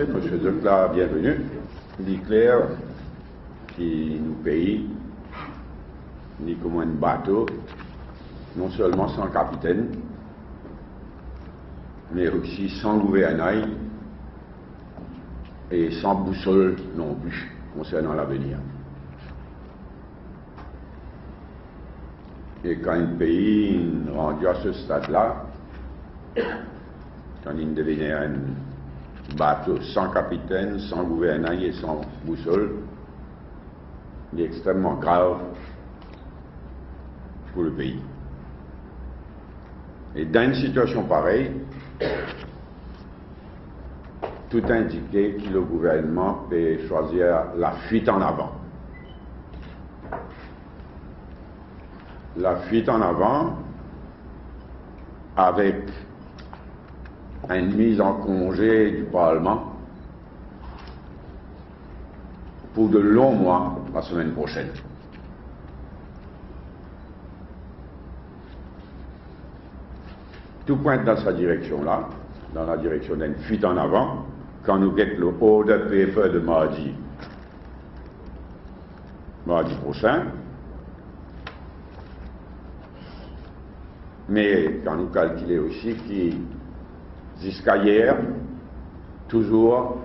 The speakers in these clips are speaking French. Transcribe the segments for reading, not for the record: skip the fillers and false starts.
C'est M. Decla, bienvenue. Il est clair qui nous paye ni comme un bateau, non seulement sans capitaine, mais aussi sans gouvernail et sans boussole non plus concernant l'avenir. Et quand un pays rendu à ce stade-là, quand il devenait un bateau sans capitaine, sans gouvernail et sans boussole, il est extrêmement grave pour le pays. Et dans une situation pareille, tout indiquait que le gouvernement peut choisir la fuite en avant. La fuite en avant avec une mise en congé du Parlement pour de longs mois la semaine prochaine. Tout pointe dans sa direction-là, dans la direction d'une fuite en avant, quand nous guettons le order paper de mardi prochain. Mais quand nous calculons aussi que jusqu'à hier, toujours,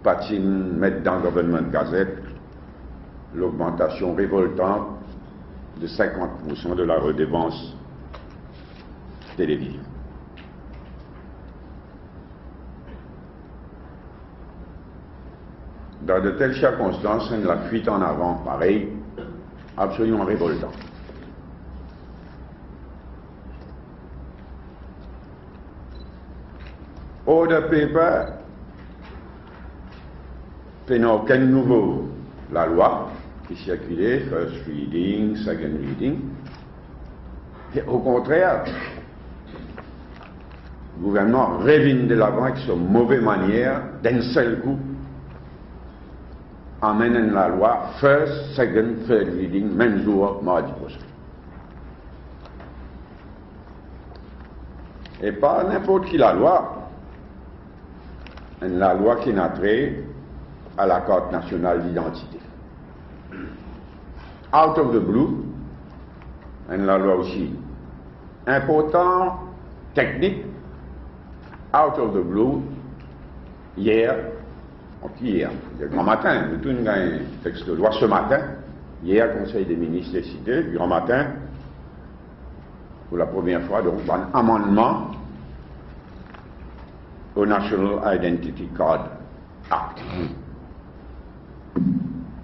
patine mettre dans le Government Gazette l'augmentation révoltante de 50% de la redevance télévision. Dans de telles circonstances, la fuite en avant, pareil, absolument révoltant. Order paper, il n'y a aucun nouveau. La loi qui circulait, first reading, second reading. Et au contraire, le gouvernement revient de l'avant avec sa mauvaise manière, d'un seul coup, amène la loi first, second, third reading, même jour, mardi prochain. Et pas n'importe qui la loi qui n'a trait à la carte nationale d'identité. Out of the blue, la loi aussi important, technique, out of the blue, hier, le grand matin, nous avons un texte de loi ce matin, hier, Conseil des ministres décidé, le grand matin, pour la première fois, donc, un amendement au National Identity Card Act.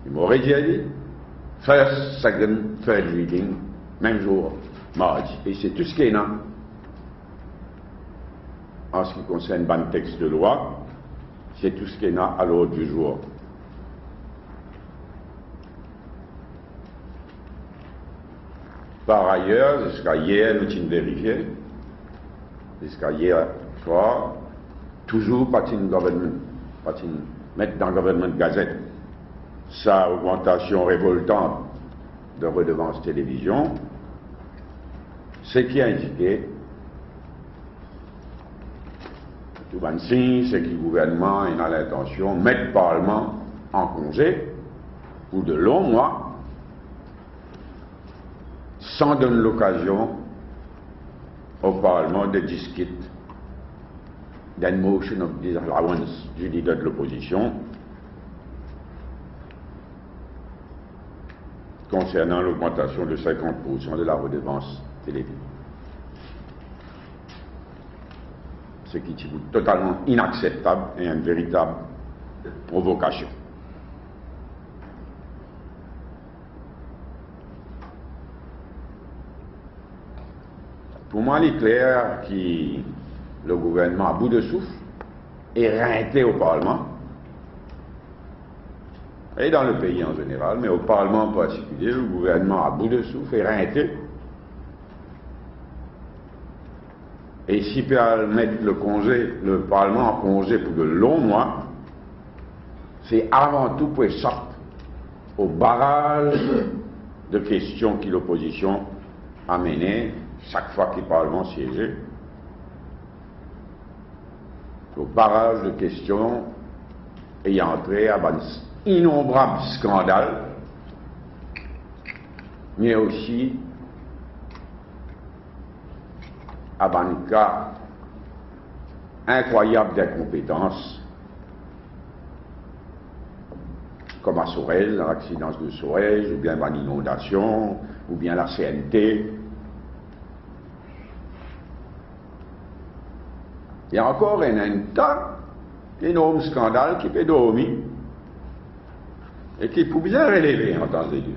Il m'aurait dit, first, second, third reading, même jour, mardi. Et c'est tout ce qu'il y a en ce qui concerne le texte de loi, c'est tout ce qu'il y a à l'ordre du jour. Par ailleurs, jusqu'à hier, nous avons vérifié, jusqu'à hier soir, toujours pas mettre dans le Government Gazette sa augmentation révoltante de redevance télévision, ce qui a indiqué tout le signe, c'est que le gouvernement a l'intention de mettre le Parlement en congé pour de longs mois sans donner l'occasion au Parlement de discuter d'une motion of disallowance du leader de l'opposition concernant l'augmentation de 50% de la redevance télévision. Ce qui est totalement inacceptable et une véritable provocation. Pour moi, il est clair que le gouvernement à bout de souffle est rinté au Parlement, et dans le pays en général, mais au Parlement en particulier, le gouvernement à bout de souffle est rinté. Et s'il peut mettre le Parlement en congé pour de longs mois, c'est avant tout pour sortir au barrage de questions que l'opposition a menées chaque fois que le Parlement siégeait, au barrage de questions ayant trait à d'innombrables scandales, mais aussi à un cas incroyable d'incompétence, comme à Sorel, l'accident de Sorel, ou bien l'inondation, ou bien la CNT. Il y a encore un tas d'énormes scandales qui peut dormir et qui peut bien relever en temps de Dieu.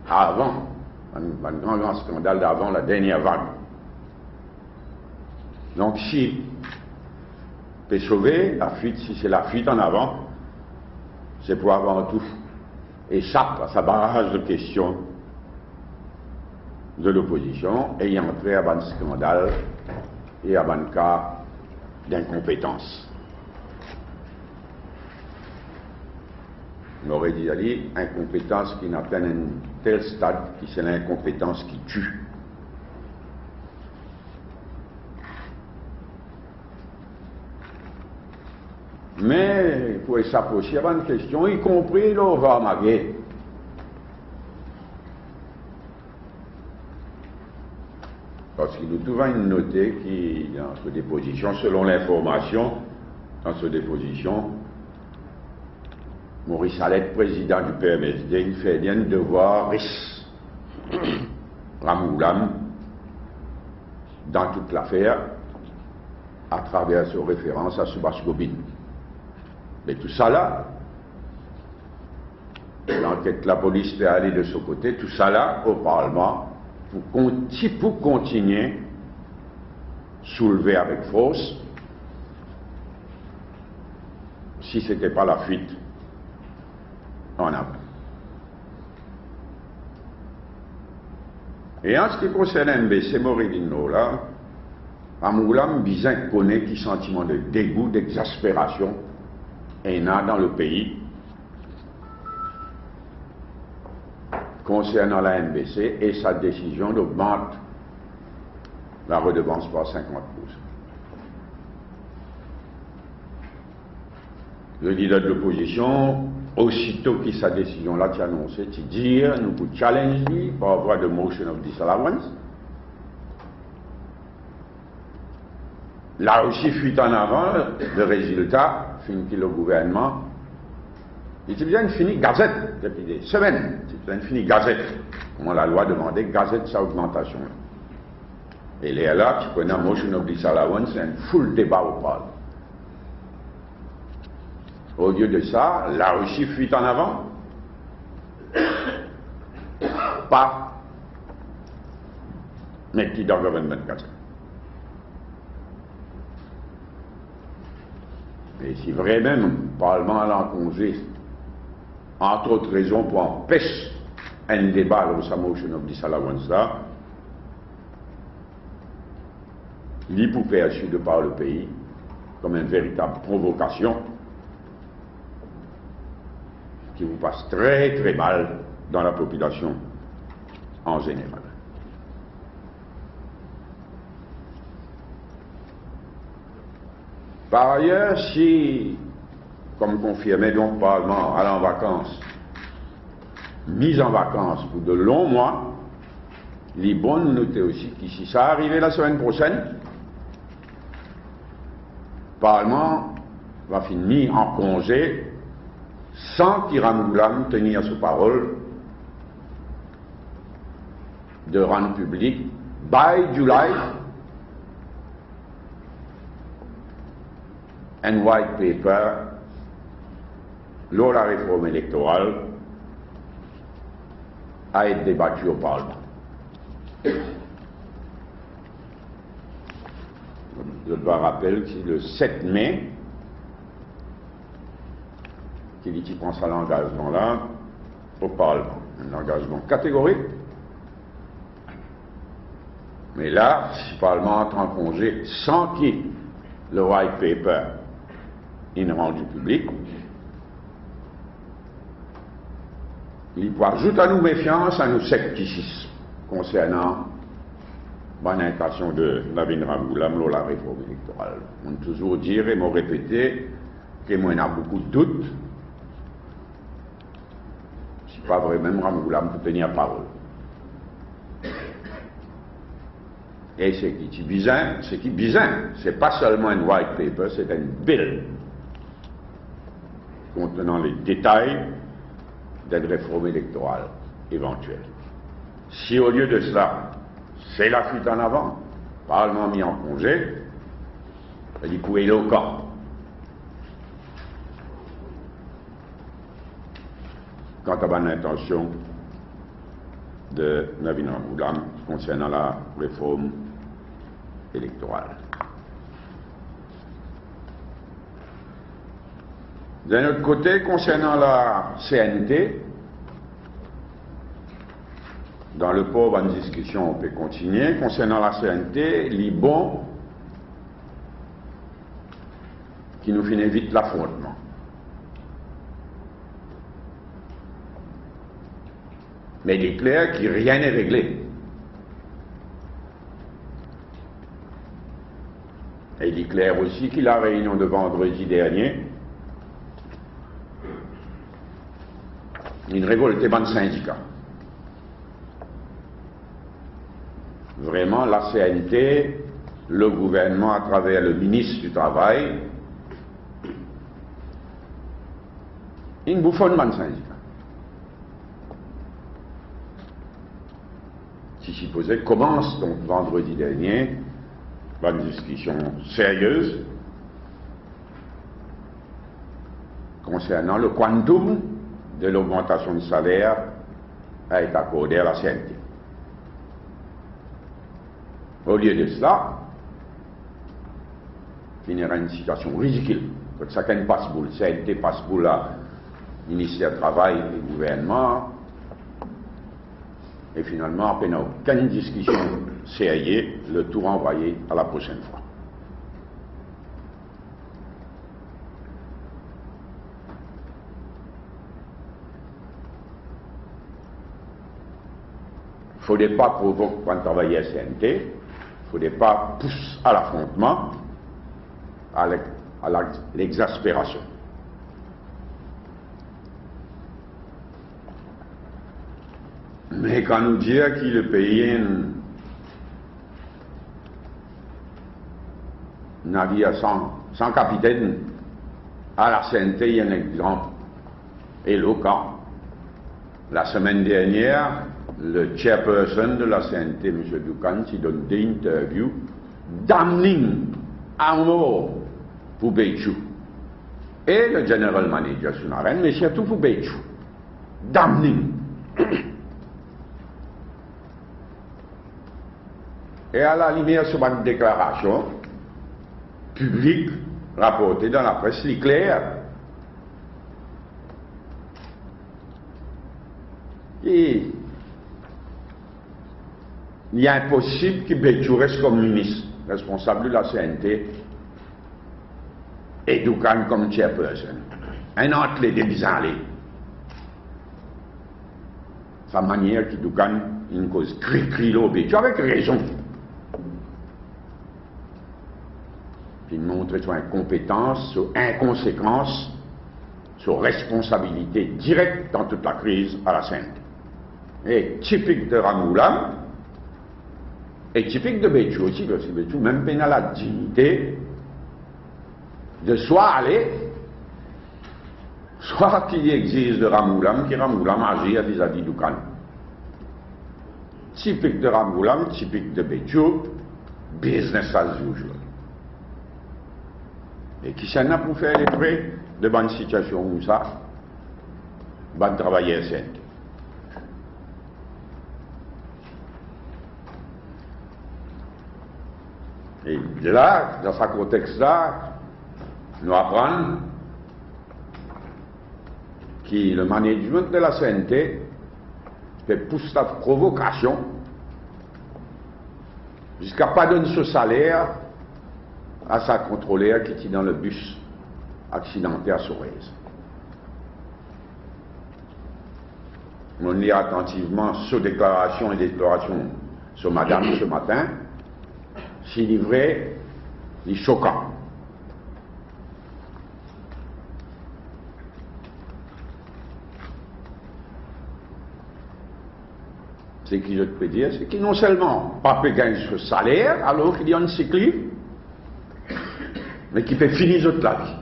Avant, un grand scandale d'avant la dernière vague. Donc si peut sauver la fuite, si c'est la fuite en avant, c'est pour avant tout échappe à sa barrage de questions de l'opposition ayant trait à un scandale et à un cas d'incompétence. On aurait dit aller, incompétence qui n'atteint un tel stade qui c'est l'incompétence qui tue. Mais il faut s'approcher avant une question, y compris l'Ova Maguet. Parce qu'il nous trouve une notée qui, dans cette déposition, selon l'information, dans cette déposition, Maurice Alette, président du PMSD, il fait bien devoir Ramoulam dans toute l'affaire à travers ses références à Subhas Gobin. Mais tout ça là, l'enquête, la police est allée de ce côté, tout ça là, au Parlement, pour continuer, soulever avec force, si ce n'était pas la fuite en avant. Et en ce qui concerne MBC Moridino, là, Amoulam Bizin connaît qui sentiment de dégoût, d'exaspération, et a dans le pays concernant la MBC et sa décision d'augmenter la redevance par 50%. Le leader de l'opposition, aussitôt que sa décision-là a annoncé, il dit nous pouvons challenge lui par voie de motion of disallowance. Là aussi, fuite en avant, le résultat, fin que le gouvernement, il dit bien fini gazette depuis des semaines, il dit bien fini gazette. Comment la loi demandait gazette sa augmentation. Et les là, qui connaissent la motion of disallowance, c'est un full débat au Parlement. Au lieu de ça, la Russie fuite en avant. Pas. Mais qui dans le gouvernement gazette. Et si vraiment le Parlement a en congé, entre autres raisons pour empêcher un débat sur sa motion of disallowance là, il est pour perçu de par le pays comme une véritable provocation qui vous passe très très mal dans la population en général. Par ailleurs, si, comme confirmé donc le Parlement, aller en vacances, mise en vacances pour de longs mois, il est bon de noter aussi que si ça arrivait la semaine prochaine, le Parlement va finir en congé sans qu'il Ramoulam tenir sa parole de rendre public by July un white paper lors de la réforme électorale a été débattu au Parlement. Je dois rappeler que c'est le 7 mai qu'il prend cet engagement-là au Parlement. Un engagement catégorique. Mais là, si le Parlement entre en congé sans qu'il le white paper est rendu public, il peut ajouter à nous méfiance, à nous scepticisme concernant bonne intention de Navin Ramgoolam, la réforme électorale. On toujours dire et m'ont répété que moi, il y a beaucoup de doutes. C'est pas vrai, même Ramgoolam peut tenir parole. Et ce qui est bizarre, c'est pas seulement un white paper, c'est un bill contenant les détails d'une réforme électorale éventuelle. Si au lieu de cela, c'est la fuite en avant, le Parlement mis en congé, il faut éloquent. Quant à bonne intention de Navin Ramgoolam concernant la réforme électorale. D'un autre côté, concernant la CNT, dans le pauvre en discussion, on peut continuer. Concernant la CNT, l'IBON qui nous finit vite l'affrontement. Mais il est clair que rien n'est réglé. Et il est clair aussi que la réunion de vendredi dernier, une révolte ban syndicat. Vraiment, la CNT, le gouvernement à travers le ministre du Travail, une bouffonne ban syndicat. Qui supposait commence donc vendredi dernier une discussion sérieuse concernant le quantum de l'augmentation de salaire à être accordée à la CNT. Au lieu de cela, finira une situation ridicule. Donc chacun passe pour le CNT, passe pour le ministère du Travail et du gouvernement. Et finalement, à peine aucune discussion sérieuse, le tout renvoyé à la prochaine fois. Il ne faudrait pas provoquer quand on travaille à CNT, il ne faudrait pas pousser à l'affrontement, à l'exaspération. Mais quand nous disons que le pays navire sans capitaine, à la CNT, il y a un exemple éloquent. La semaine dernière, le chairperson de la CNT, M. Doukan, qui donne des interviews damning à mort pour Beitchou. Et le general manager Sunaren, mais surtout pour Beitchou. Damning. Et à la lumière sur une déclaration publique rapportée dans la presse, c'est clair. Et il est impossible que Beitchou reste comme ministre, responsable de la CNT, et Doukan comme chairperson. Un autre les débisalé. Sa manière qui Doukan, une cause cri-cri l'eau Beitchou, avec raison. Il montre son incompétence, son inconséquence, son responsabilité directe dans toute la crise à la CNT. Et typique de Ramgoolam, et typique de Beitchou aussi, parce que Beitchou même peine à la dignité de soit aller, soit qu'il existe de Ramgoolam, qui Ramgoolam agit vis-à-vis Doukan. Typique de Ramgoolam, typique de Beitchou, business as usual. Et qui s'en a pour faire les frais de bonnes situations où ça, bonne travailler CNT. Et là, dans ce contexte-là, nous apprenons que le management de la CNT fait pousser la provocation jusqu'à pas donner ce salaire à sa contrôleur qui était dans le bus accidenté à Sorèze. On lit attentivement ces déclarations et déclarations sur madame ce matin, c'est livré, c'est choquant. C'est qui je peux dire, c'est qu'il non seulement pas payer ce salaire alors qu'il y a une cycle, mais qui fait finir toute la vie.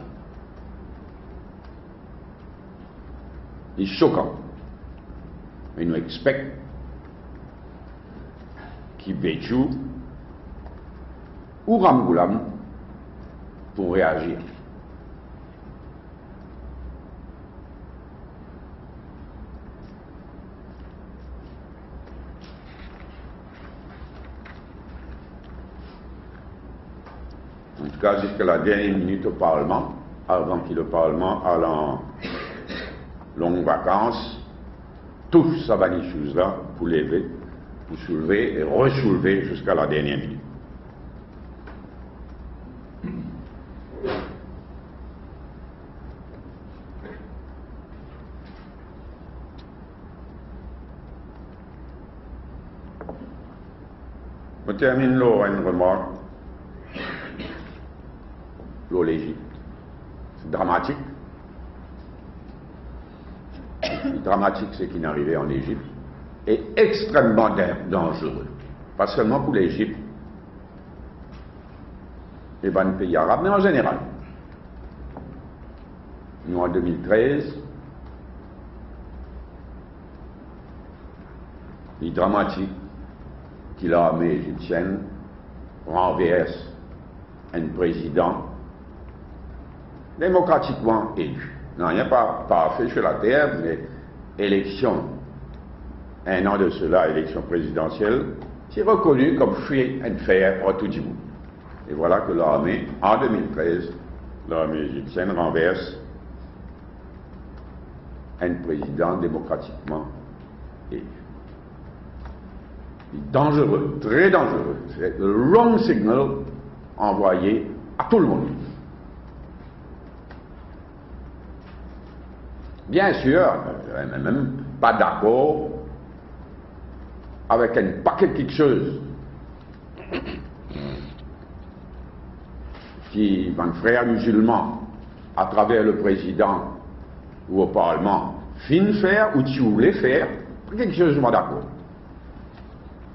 C'est choquant. Mais nous expectons qu'il béjou ou Ramgoulam pour réagir. En tout cas, jusqu'à la dernière minute au Parlement, avant que le Parlement aille en longues vacances, tout ça va les choses-là pour lever, pour soulever et ressoulever jusqu'à la dernière minute. Je termine là une remarque. L'Égypte. C'est dramatique. Dramatique, ce qui est arrivé en Égypte, et extrêmement dangereux. Pas seulement pour l'Égypte, et les pays arabes, mais en général. Nous, en 2013, il est dramatique que l'armée égyptienne renverse un président démocratiquement élu. Non, il n'y a pas parfait sur la terre, mais élection, un an de cela, élection présidentielle, c'est reconnu comme free and fair en tout du monde. Et voilà que l'armée, en 2013, l'armée égyptienne renverse un président démocratiquement élu. C'est dangereux, très dangereux. C'est le wrong signal envoyé à tout le monde. Bien sûr, même pas d'accord avec un paquet de quelque chose qui, un frère musulman, à travers le président ou au Parlement, fin faire ou tu voulais faire, quelque chose, je suis d'accord.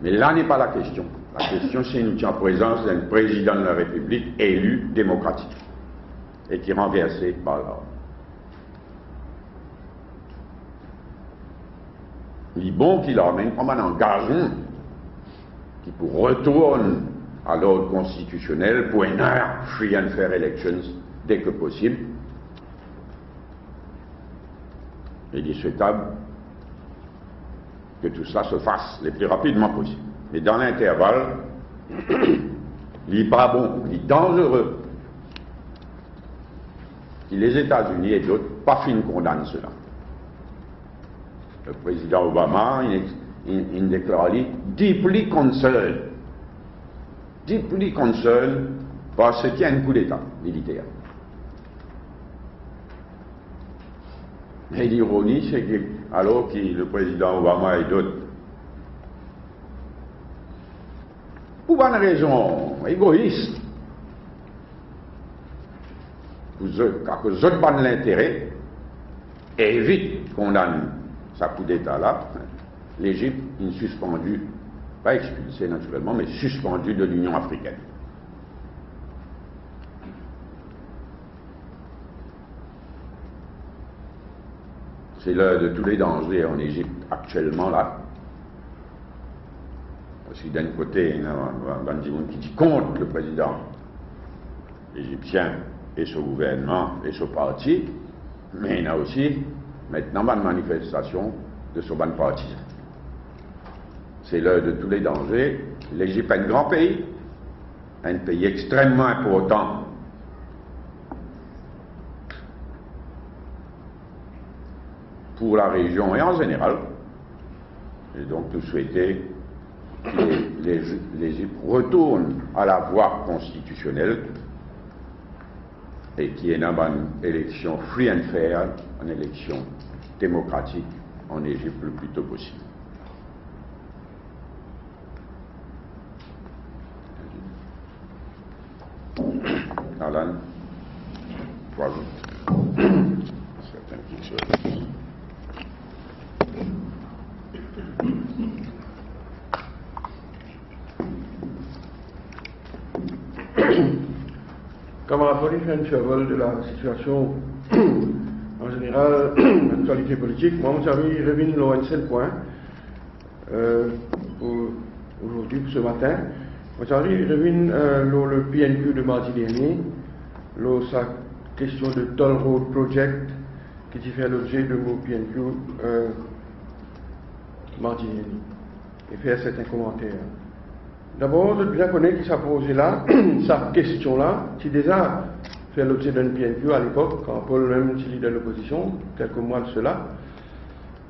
Mais là n'est pas la question. La question, c'est nous sommes en présence d'un président de la République élu démocratique et qui est renversé par l'arme. Il est bon qu'il emmène comme un engagement qui pour retourne à l'ordre constitutionnel pour une free and fair elections dès que possible. Il est souhaitable que tout cela se fasse le plus rapidement possible. Mais dans l'intervalle, il n'est pas bon, il est dangereux que les États-Unis et d'autres pas fin condamnent cela. Le président Obama, il déclare deeply concerned parce qu'il y a un coup d'État militaire. Et l'ironie, c'est que, alors que le président Obama et d'autres, pour une raison égoïste, car que les autres ont l'intérêt, évite qu'on condamne sa coup d'État-là, l'Égypte est suspendue, pas expulsée naturellement, mais suspendue de l'Union africaine. C'est l'heure de tous les dangers en Égypte actuellement là. Parce que d'un côté, il y a un qui dit contre le président égyptien et son gouvernement et son parti, mais il y a aussi maintenant une manifestation de son ban partisan. C'est l'heure de tous les dangers. L'Égypte est un grand pays extrêmement important pour la région et en général. Et donc nous souhaitons que l'Égypte retourne à la voie constitutionnelle et qu'il y ait une élection free and fair, une élection démocratique en Égypte le plus tôt possible. Camarade Pauli fait un survol de la situation en général, l'actualité politique. Moi, je reviens le seul point pour aujourd'hui, pour ce matin. Moi, je reviens le PNQ de mardi dernier, sa question de Toll Road Project qui fait l'objet de mon PNQ mardi dernier et faire certains commentaires. D'abord, je bien connais qui s'est posé là, sa question-là, qui déjà fait l'objet d'un PNQ à l'époque, quand Paul même était leader de l'opposition, quelques mois de cela.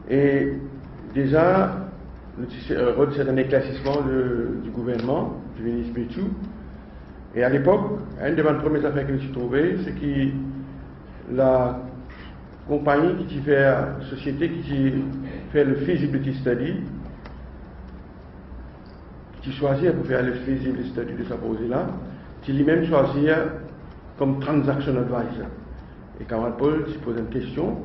Et déjà, c'est un éclaircissement du gouvernement, du ministre Béchou. Et à l'époque, une des premières affaires que je me suis trouvé, c'est que la compagnie qui fait, la société qui fait le feasibility study, qui choisit pour faire le feasibility study de sa posée-là, qui lui-même choisit comme transaction advisor. Et camarade Paul se pose une question,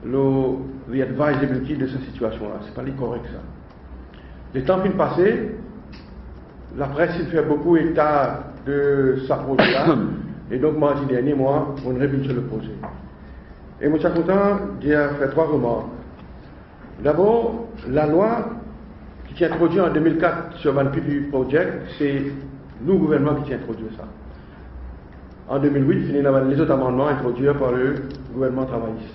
l'advisability de cette situation-là, c'est pas correct ça. Les temps finissent passer, la presse il fait beaucoup état de sa projet-là, et donc mardi dernier, moi, on revient sur le projet. Et moi, je suis content de faire trois remarques. D'abord, la loi qui est introduite en 2004 sur le PPP Project, c'est nous, gouvernement, qui a introduit ça. En 2008, les autres amendements introduits par le gouvernement travailliste.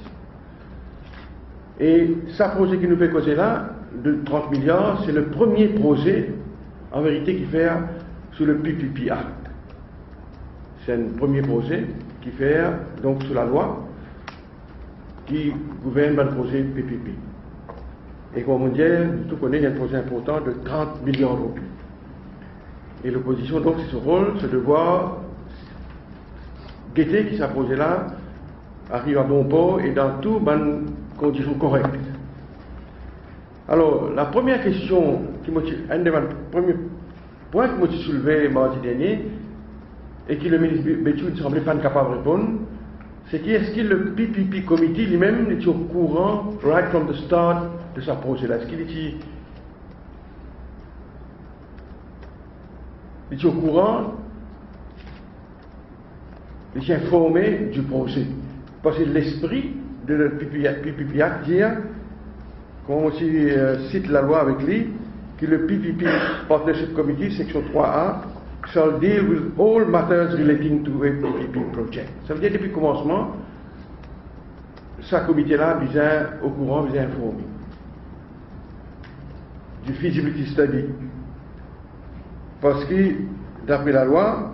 Et ce projet qui nous fait causer là, de 30 milliards, c'est le premier projet, en vérité, qui fait sur le PPP Act. C'est un premier projet qui fait, donc, sous la loi, qui gouverne le projet PPP. Et comme on dit, tout connaît, il y a un projet important de 30 milliards d'euros. Et l'opposition, donc, c'est ce rôle, c'est de voir guetter qui ce projet-là arrive à bon port et dans toutes les conditions correctes. Alors, la première question, un des premiers points qui m'a soulevé mardi dernier, et que le ministre Béchou ne semblait pas capable de répondre, c'est est-ce que le PPP Committee lui-même est au courant, right from the start, de ce projet-là? Est-ce qu'il est au courant, il est informé du projet? Parce que l'esprit de le PPP Act dit, comme on aussi cite la loi avec lui, que le PPP Partnership Committee, section 3A, shall deal with all matters relating to a PPP project. Ça veut dire depuis le commencement, ce comité-là est au courant, est informé du feasibility study. Parce que, d'après la loi,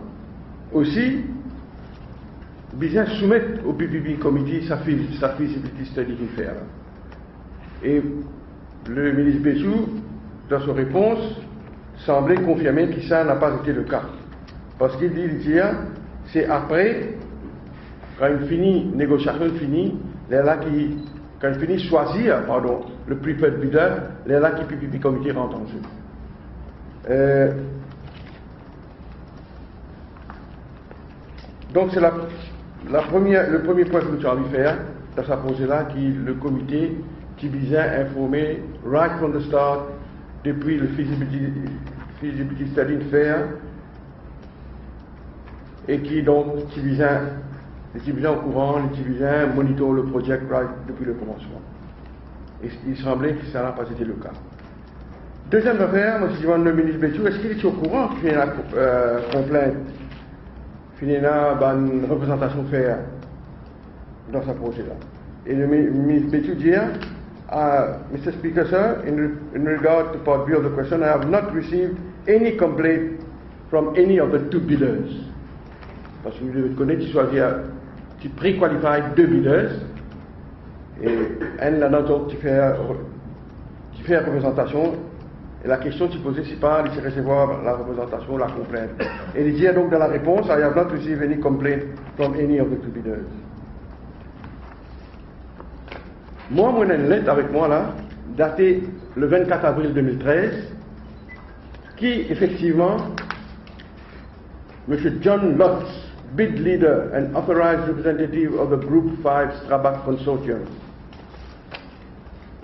aussi, bien soumettre au PPP Committee sa feasibility study qu'il fait. Et le ministre Béchou, dans sa réponse, semblait confirmer que ça n'a pas été le cas. Parce qu'il dit, c'est après, quand il finit, négociation finie, quand il finit choisir, le preferred bidder, les là qui PPP Committee rentre en jeu. Donc c'est le premier point que nous avons envie de faire dans sa projet-là, qui le comité qui visait à informer right from the start, depuis le feasibility study de faire, et qui donc qui visait au courant, qui visait à monitorer le projet right depuis le commencement. Et il semblait que ça n'a pas été le cas. Deuxième affaire, moi je demande le ministre Béchou, est-ce qu'il est au courant qu'il y a une complainte, qu'il y a une représentation faire dans ce projet-là? Et le ministre Béchou dit, Mr. Speaker, sir, in regard to part B of the question, I have not received any complaint from any of the two bidders. Parce que vous devez connaître, tu pré-qualifie deux bidders, et un là d'autre qui fait la représentation, et la question qui posée, c'est pas de recevoir la représentation, la complainte. Et il dit donc dans la réponse, I have not received any complaint from any of the two bidders. Moi, j'ai une lettre avec moi là, datée le 24 avril 2013, qui effectivement, M. John Lutz bid leader and authorized representative of the Group 5 Strabag Consortium.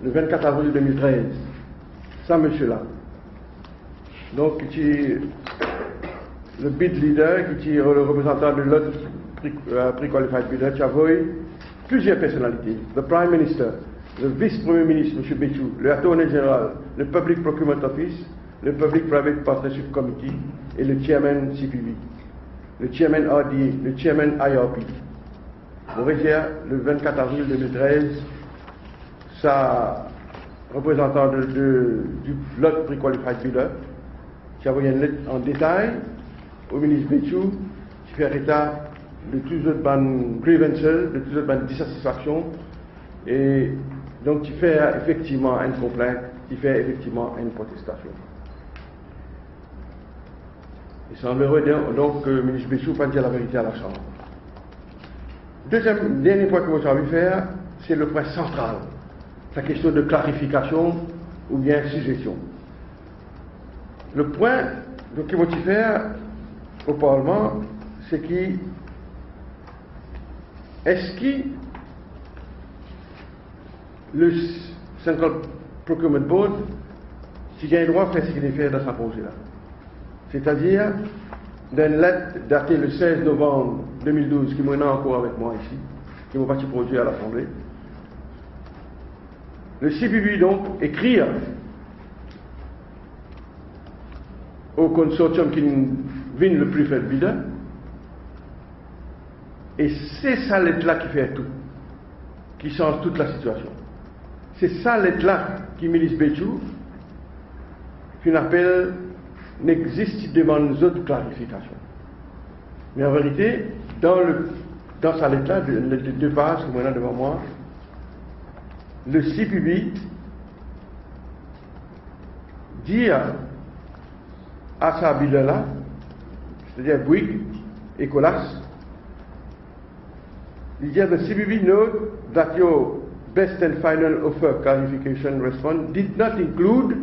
Le 24 avril 2013. Ça, monsieur-là. Donc, le bid leader, qui est le représentant de l'autre pre-qualified bidder, qui a envoyé plusieurs personnalités. Le Prime Minister, le Vice-Premier Ministre, M. Béchou, le Attorney General, le Public Procurement Office, le Public Private Partnership Committee et le Chairman CPB, le Chairman RDA, le Chairman IRP. Vous voyez, le 24 avril 2013, ça, représentant de l'autre pre-qualified bidder, qui a envoyé une lettre en détail au ministre Béchou, qui fait état de toutes les autres grievances, de toutes les autres dissatisfactions, et donc qui fait effectivement une complainte, qui fait effectivement une protestation. Il semblerait donc que le ministre Béchou pas dire la vérité à la Chambre. Dernier point que j'ai envie de faire, c'est le point central, la question de clarification ou bien suggestion. Le point qu'il faut faire au Parlement, c'est est-ce que le Central Procurement Board, s'il a le droit de faire ce qu'il a fait dans sa projet-là. C'est-à-dire, d'une lettre datée le 16 novembre 2012, qui m'en a encore avec moi ici, qui m'a parti produire à l'Assemblée, le CPB donc écrit au consortium qui vient le plus fait bidder, et c'est ça lettre-là qui fait tout, qui change toute la situation. C'est ça lettre-là qui ministre Béchou, qui appelle n'existe demande d'autres clarifications. Mais en vérité, dans sa lettre-là, les deux pages que moi devant moi, le CPB dit à sa bidder-là, c'est-à-dire Bouygues et Colas, il dit the CPB note that your best and final offer clarification response did not include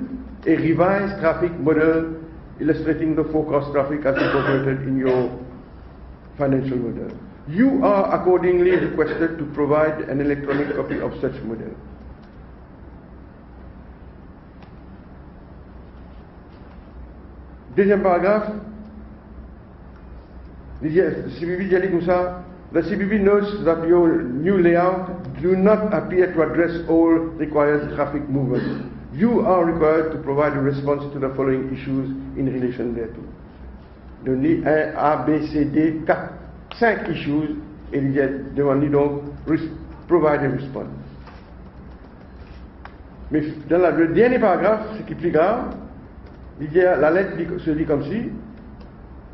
a revised traffic model illustrating the forecast traffic as incorporated in your financial model. You are accordingly requested to provide an electronic copy of such model. Deuxième paragraphe, le CPB dit comme ça, the CPB notes that your new layout do not appear to address all required traffic movements. You are required to provide a response to the following issues in relation thereto. Donnez 1, A, B, C, D, 4, 5 issues, et il demande donc provide a response. Mais dans le dernier paragraphe, ce qui est plus grave, la lettre se dit comme ci.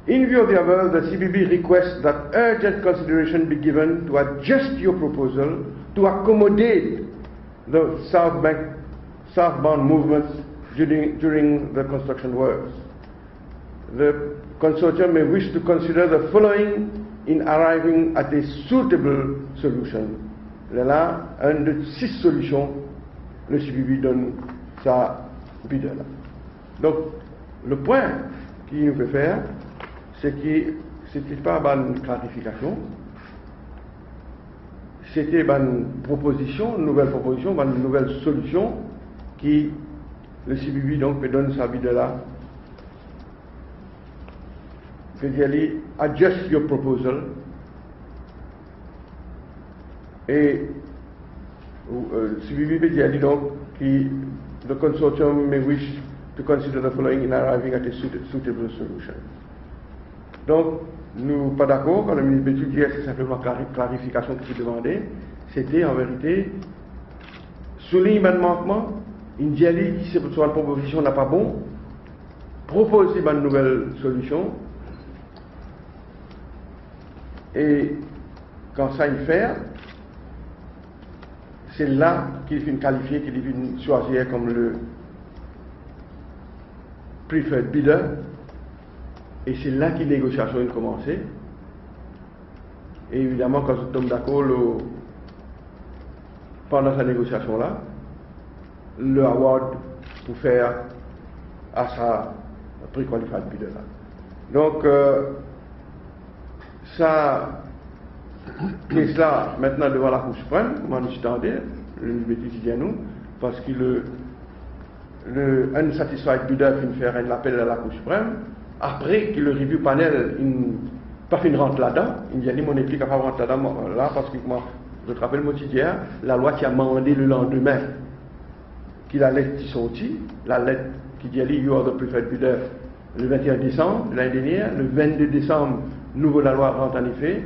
In view of the above, the CPB requests that urgent consideration be given to adjust your proposal to accommodate the southbound movements during the construction works. The consortium may wish to consider the following in arriving at a suitable solution. Là, un de 6 solutions, le CPB donne sa bidder là. Donc, le point qu'il nous fait faire, c'est que c'était pas une clarification, c'était une proposition, une nouvelle proposition, une nouvelle solution qui le CPB donc donne sa bidder là. C'est-à-dire, adjust your proposal et le CPB dit donc que the consortium may wish to consider the following in arriving at a suitable solution. Donc, nous pas d'accord quand le ministre Béchou dit c'est simplement clarification qui est demandée. C'était en vérité souligner un manquement, il dit si cette proposition n'a pas bon, proposer une nouvelle solution. Et quand ça y fait, c'est là qu'il vient qualifier, qu'il vient choisir comme le preferred bidder. Et c'est là que les négociations ont commencé. Et évidemment, quand nous sommes d'accord, pendant cette négociation-là, le award pour faire à sa pre-qualified bidder là. Donc, ça, et cela maintenant devant la Cour suprême, comment nous attendons, le étudiant nous, parce que le unsatisfied bidder finit faire un appel à la Cour suprême, après que le review panel pas fait une rente là-dedans, il dit mon équipe capable de rentrer là parce que moi, je te rappelle, moi, hier, la loi qui a demandé le lendemain qu'il la lettre qui sortit, la lettre qui dit You are the preferred bidder, le 21 décembre de l'année dernière, le 22 décembre, nouveau la loi rentre en effet,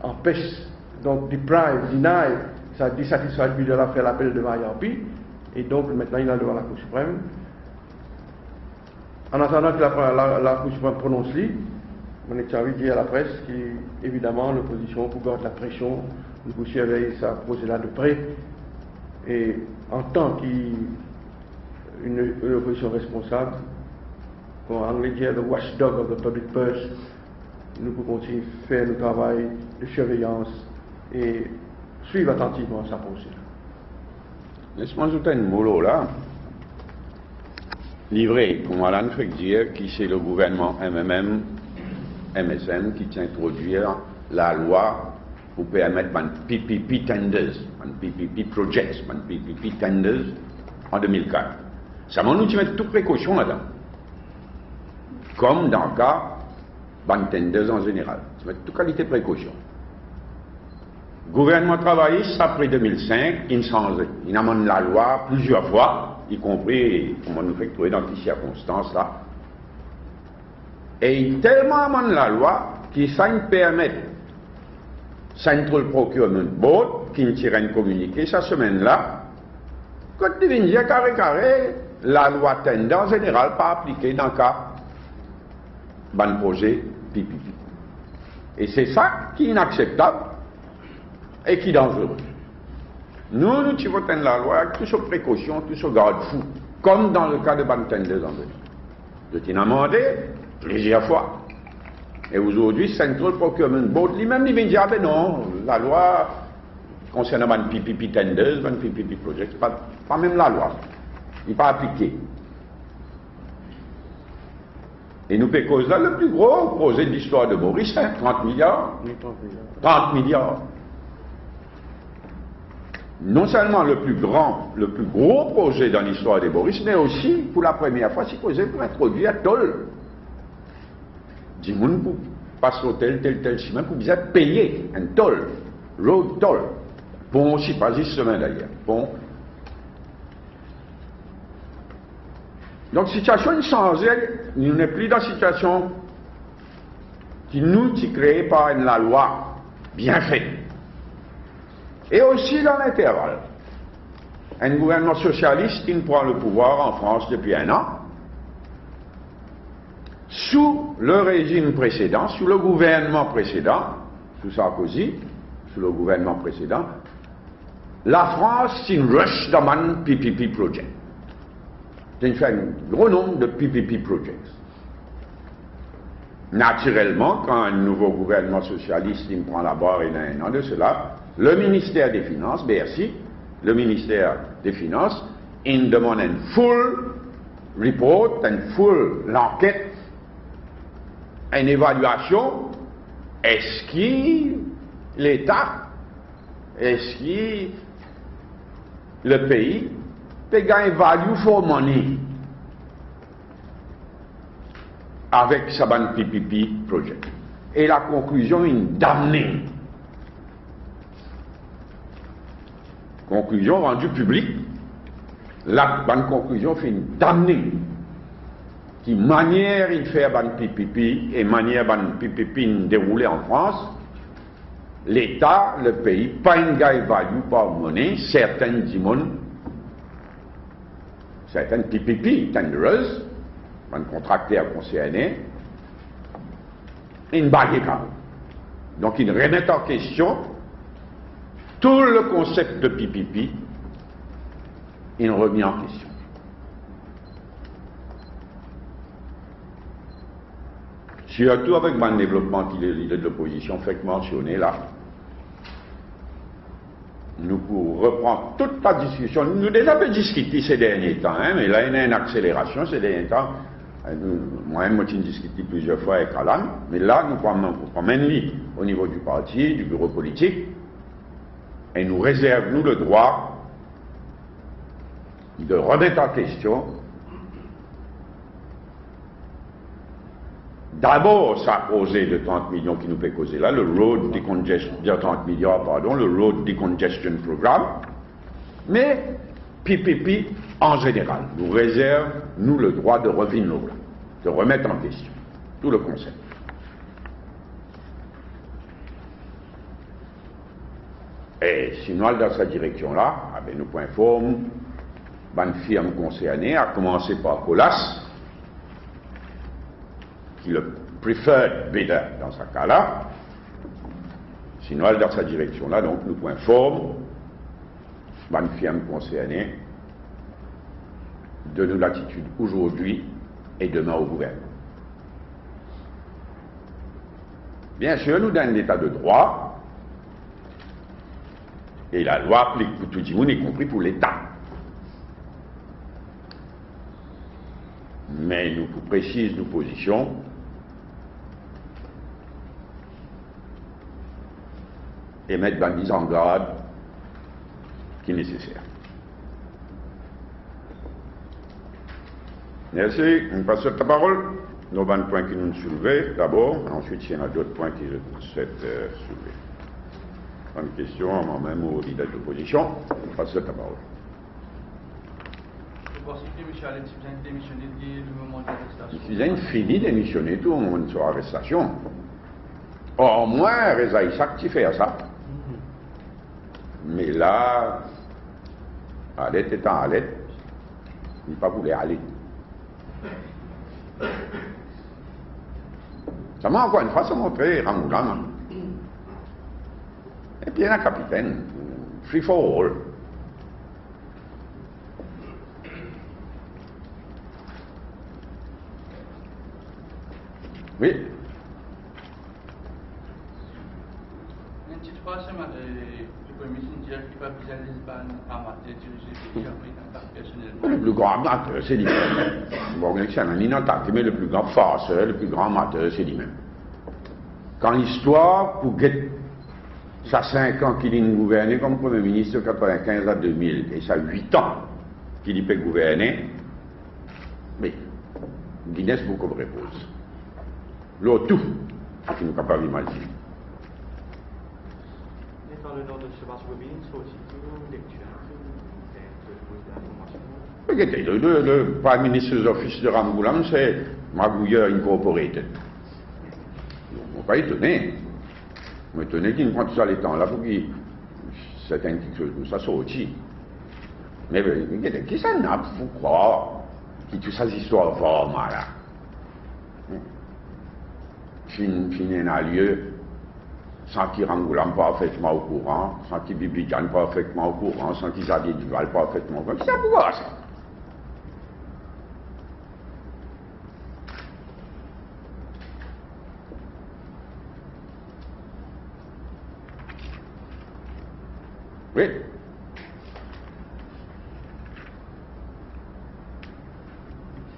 empêche, donc deprive, deny, ça dissatisfied bidder a fait l'appel devant IRP, et donc maintenant il est devant la Cour suprême. En attendant que la Cour suprême prononce lui, on est envie de dire à la presse qu'évidemment l'opposition pour garder la pression, nous vous surveiller ça procédure de près, et en tant qu'une opposition responsable, en anglais dire the watchdog of the public purse, nous pouvons continuer à faire le travail de surveillance et suivre attentivement sa procédure. Laisse-moi ajouter un mot là. Livré, comme Alan fait dire, qui c'est le gouvernement MSM qui introduire la loi pour permettre un PPP tenders, un PPP projects, un PPP tenders en 2004. Ça m'a nous mettre toute précaution là-dedans. Comme dans le cas des tenders en général. Tu mets toute qualité de précaution. Le gouvernement travailliste, après 2005, il amène la loi plusieurs fois, y compris, comme on nous fait trouver dans ces circonstances-là. Et il tellement amène la loi qu'il s'en permet Central Procurement Board, qui tire un communiqué cette semaine-là, quand il vient dire carré, la loi tender en général pas appliquée dans le cas d'un projet PPP. Et c'est ça qui est inacceptable et qui est dangereux. Nous tirons la loi avec toutes ces précautions, tous ces garde-fous, comme dans le cas de Bantender en 2000. Je t'ai demandé plusieurs fois. Et aujourd'hui, Central Procurement Board, lui-même, il vient dire, ah ben non, la loi concernant les PPP tenders, les PPP projects, pas même la loi. Il n'est pas appliqué. Et nous payons cause là le plus gros projet de l'histoire de Maurice, 30 milliards. 30 milliards. Non seulement le plus gros projet dans l'histoire de Maurice, mais aussi, pour la première fois, c'est causé pour introduire un toll. Du monde pour passer au tel chemin, pour bien payer un toll, road toll. Bon, aussi, pas justement d'ailleurs. Bon. Donc, situation est changée, nous n'est plus dans la situation qui nous est créée par la loi bien faite. Et aussi dans l'intervalle, un gouvernement socialiste qui prend le pouvoir en France depuis un an, sous le régime précédent, sous le gouvernement précédent, sous Sarkozy, sous le gouvernement précédent, la France s'est rush dans un PPP project. Il fait un gros nombre de PPP projects. Naturellement, quand un nouveau gouvernement socialiste prend la barre il y a un an de cela, le ministère des Finances, BRC, le ministère des Finances, il demande un full report, une full enquête, une évaluation. Est-ce que l'État, est-ce que le pays peut gagner value for money avec sa bande PPP project? Et la conclusion est damnée. Conclusion rendue publique. La bonne conclusion fait une damnée. Qui manière il fait ban PPP et manière ban PPP déroulée en France, l'État, le pays, pas une gagne value par monnaie, certaines PPP tenderers, ban contracteurs concernés, une barrière. Donc ils remettent en question tout le concept de PPP, ils remis en question. Surtout avec le développement que les leaders de l'opposition fait mentionner là. Nous pour reprendre toute la discussion, nous déjà peu discuté ces derniers temps, mais là il y a une accélération ces derniers temps, Moi-même, j'ai discuté plusieurs fois avec Alan, mais là, nous promènons au niveau du parti, du bureau politique, et nous réservons le droit de remettre en question d'abord ça causé de 30 millions qui nous fait causer là, le Road Decongestion, 30 milliards, pardon, le Road Decongestion Programme, mais PPP en général nous réserve, nous, le droit de revenir là, de remettre en question tout le concept. Et sinon, dans cette direction-là, nous pouvons informer une firme concernée, à commencer par Colas, qui est le preferred bidder dans ce cas-là. Sinon, dans cette direction-là, donc, nous pouvons informer une firme concernée de notre attitude aujourd'hui et demain au gouvernement. Bien sûr, nous dans un état de droit, et la loi applique pour tout le monde, y compris pour l'État. Mais nous précisons nos positions et mettre dans la mise en garde qui est nécessaire. Merci. On passe la parole. Nos 20 points qui nous soulevés d'abord, ensuite il y en a d'autres points que je souhaite soulever. Une question à moi-même ou au leader de l'opposition. On passe la parole. Vous pensez que M. Allen vient de démissionner dès le moment de l'arrestation? Il vient fini de démissionner tout le monde sur l'arrestation. Au moins, Reza Isaac qui fait ça. Mais là, Alette étant Alette, il n'a pas voulu aller. Ça m'a encore une fois montré Rangoulam. Et puis il y a un capitaine, free for all. Oui. Une petite phrase, le Premier ministre dit qu'il ne peut pas viser les amateur dirigés par personnellement. Le plus grand amateur, c'est lui-même. Bon, c'est un inattaque, mais le plus grand farceur, le plus grand amateur, c'est lui-même. Quand l'histoire, pour guetter, ça a 5 ans qu'il est gouverné comme Premier ministre de 1995 à 2000, et ça a 8 ans qu'il peut gouverner, mais Guinness beaucoup de réponse. L'autre tout, qui nous capable d'imaginer. Et dans le nom de Sébastien Robin, c'est aussi une lecture d'information. Regardez, le Prime Minister's Office de Rangoulam, c'est Magouilleur Incorporated. On ne pas étonné. On est étonné qu'il ne prend tout ça les temps là pour qu'il. C'est quelque chose comme ça sorti. Mais regardez, qui ça n'a pour croire qui tout ça, ces histoires vraiment là. Fin a lieu sans qu'il Rangoulam parfaitement au courant, sans qu'il Bibican parfaitement au courant, sans qu'il Xavier Duval parfaitement au courant. Qui ça pour voir ça? Oui.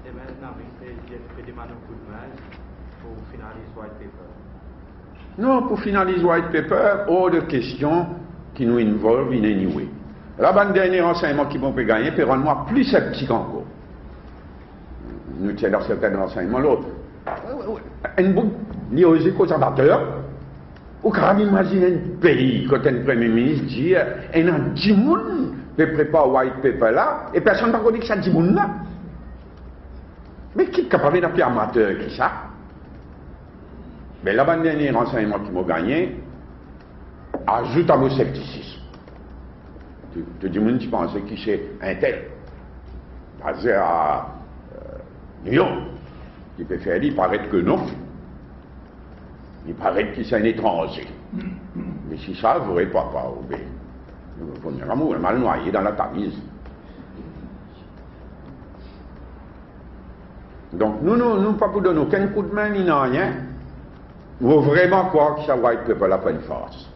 C'est maintenant, il demande un coup de main pour finaliser White Paper. Non, pour finaliser White Paper, hors de question qui nous involve in any way. La bande dernier renseignement qui vont gagner peut rendre moi plus sceptique encore. Nous tiens certains renseignements, l'autre. Un bout lié aux éco-conservateurs. Ou quand on imagine un pays, quand un Premier ministre dit, il y a 10 personnes qui préparent White Paper là, et personne n'a pas connu que ça 10 personnes là. Mais qui est capable d'un plus amateur qui ça? Mais la bande dernier renseignement qui m'a gagné ajoute à mon scepticisme. Tu dis, tu penses que c'est un tel, basé à New York, qui peut faire, il paraît que non. Il paraît que c'est un étranger. Mais si ça, vous n'aurez pas obéi. Il faut venir amour, mal noyé dans la tamise. Donc, nous, pas pour donner aucun coup de main ni rien. Nous vraiment croire que ça va être pas la peine force.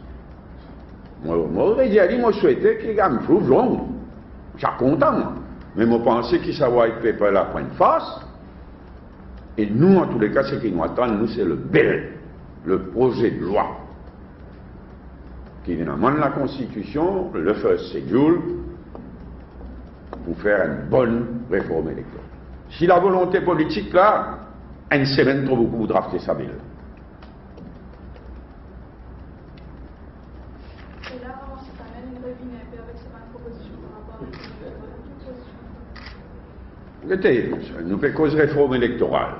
Moi, je souhaitais qu'il y ait un prouve long. Je suis content, moi. Mais je pensais que ça va être pas la peine force. Et nous, en tous les cas, ce qui nous attend, nous, c'est le bill, le projet de loi, qui vient amender la Constitution, le first schedule, pour faire une bonne réforme électorale. Si la volonté politique, là, une semaine trop beaucoup pour drafter sa bill. Et là, ça amène une revue un peu avec cette proposition par rapport à Écoutez, nous faisons cause réforme électorale.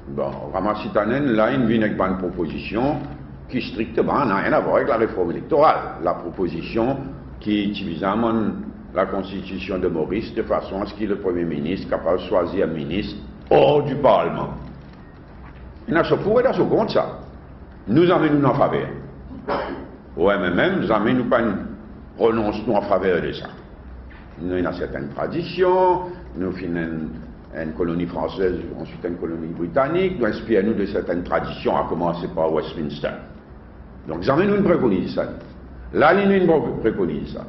Bon, Ramachitanen, là, il vient avec une proposition qui strictement n'a rien à voir avec la réforme électorale. La proposition qui utilise la constitution de Maurice de façon à ce qu'il le Premier ministre capable de choisir un ministre hors du Parlement. Il y a ce pour et il y a ce contre ça. Nous en faveur. Au MMM, nous n'avons pas une renoncement en faveur de ça. Nous avons certaines traditions, nous faisons une colonie française, ensuite une colonie britannique, nous inspirons de certaines traditions, à commencer par Westminster. Donc, nous avons une préconisation. Là, nous avons une préconisation.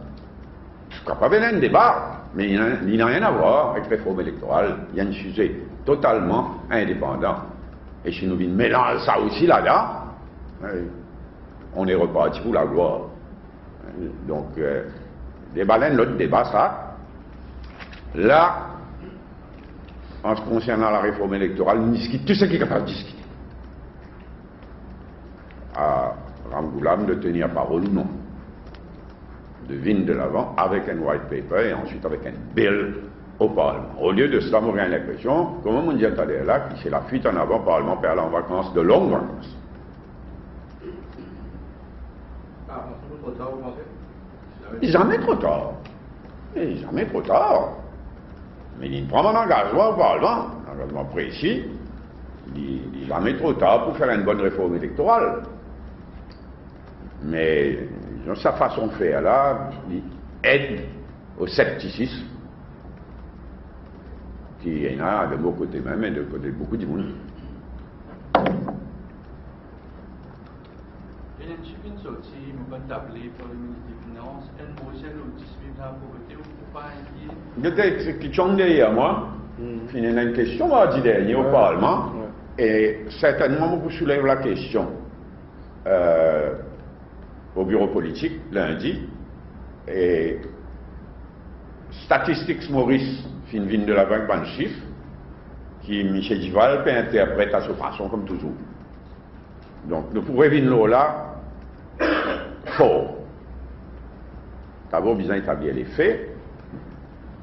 Je ne crois pas bien un débat, mais il n'a rien à voir avec la réforme électorale. Il y a un sujet totalement indépendant. Et si nous mélangeons ça aussi là-dedans, on est reparti pour la gloire. Donc, débat l'autre débat, ça. Là, en ce qui concerne la réforme électorale, nous discutons tout ce qui est capable de discuter. À Ramgoulam de tenir parole ou non. De venir de l'avant avec un white paper et ensuite avec un bill au Parlement. Au lieu de cela, on a l'impression, comme on dit tout à l'heure là, que c'est la fuite en avant, Parlement peut aller en vacances, de longues vacances. Trop tard, vous pensez? Jamais trop tard. Et jamais trop tard. Mais il prend un engagement au Parlement, un engagement précis. Il n'est jamais trop tard pour faire une bonne réforme électorale. Mais sa façon de faire là, il aide au scepticisme qui est là de mon côté même et de côté de beaucoup du monde. Il y a une chipine sortie, nous pas tablé pour le ministre des Finances, un projet de distribuer la pauvreté ou pas inquiet. Ce qui tombe derrière moi, il y a une question mardi dernier au Parlement, et certainement vous soulève la question au bureau politique lundi, et Statistics Maurice fin de la banque ban chiffre qui Michel Duval peut interpréter à sa façon comme toujours. Donc nous pourrions venir là fort. D'abord besoin d'établir les faits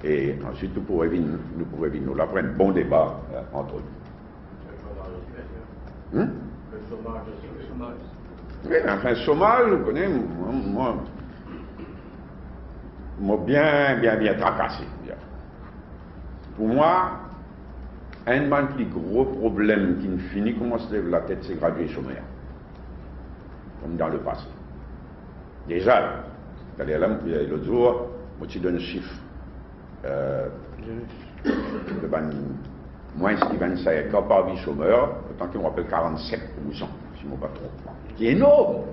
et ensuite nous pourrions venir là pour un bon débat entre nous. Le chômage. Oui, enfin, le chômage, vous connaissez, moi bien tracassé. Pour moi, un des plus gros problèmes qui ne finit comment se lève la tête, c'est graduer chômeur. Comme dans le passé. Déjà, l'autre jour, moi je donne un chiffre. Moins de 25 cas par vie chômeur, autant qu'on appelle 47%, si je ne me pas trop. Qui est énorme.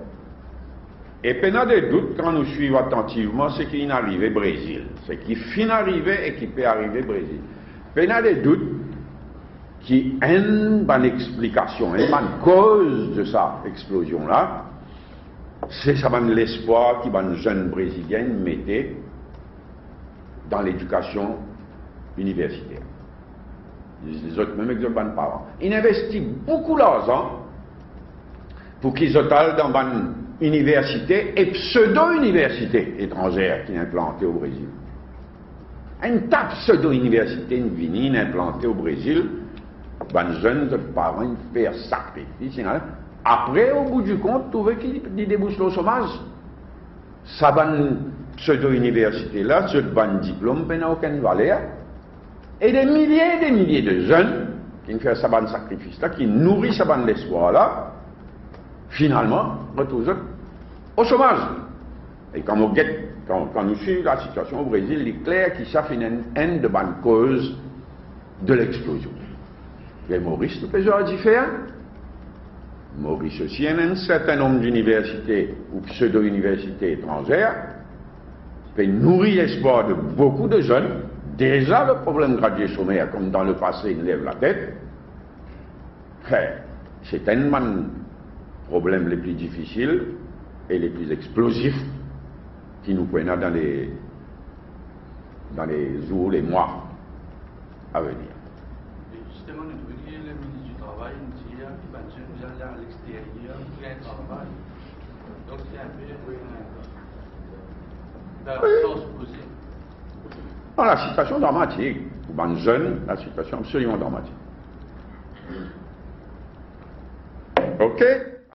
Et pendant des doutes, quand nous suivons attentivement, c'est qui est arrivé au Brésil. C'est qui finit arrivé et qui peut arriver au Brésil. Pendant des doutes, qui a une bonne explication, une bonne cause de cette explosion-là, c'est ça l'espoir que les jeunes Brésiliens mettaient dans l'éducation universitaire. Les autres, même avec leurs parents. Ils investissent beaucoup d'argent pour qu'ils aillent dans une université et pseudo-université étrangère qui est implantée au Brésil. Une tas pseudo-université venue implantée au Brésil, les jeunes parents faire sacrifice. Après, au bout du compte, trouver qu'ils débouchent le chômage. Ça va pseudo-université-là, ce diplôme n'a aucune valeur. Et des milliers de jeunes qui font ce sacrifice-là, qui nourrissent ce l'espoir-là, finalement, retrouvent au chômage. Et quand nous suivons la situation au Brésil, il est clair qu'il s'affiche une de bonnes causes de l'explosion. Et Maurice, nous faisons différent. Maurice aussi, il y a un certain nombre d'universités ou pseudo-universités étrangères qui nourrissent l'espoir de beaucoup de jeunes, déjà le problème gradué sommaire, comme dans le passé, il lève la tête. C'est tellement le problème les plus difficiles et les plus explosifs qui nous prennent dans les jours, les mois à venir. Et justement, nous devons dire le ministre du Travail, nous dit qu'il va nous aller à l'extérieur pour un travail. Donc c'est un peu la chose posée. Dans la situation dramatique, pour les jeunes, la situation absolument dramatique. OK?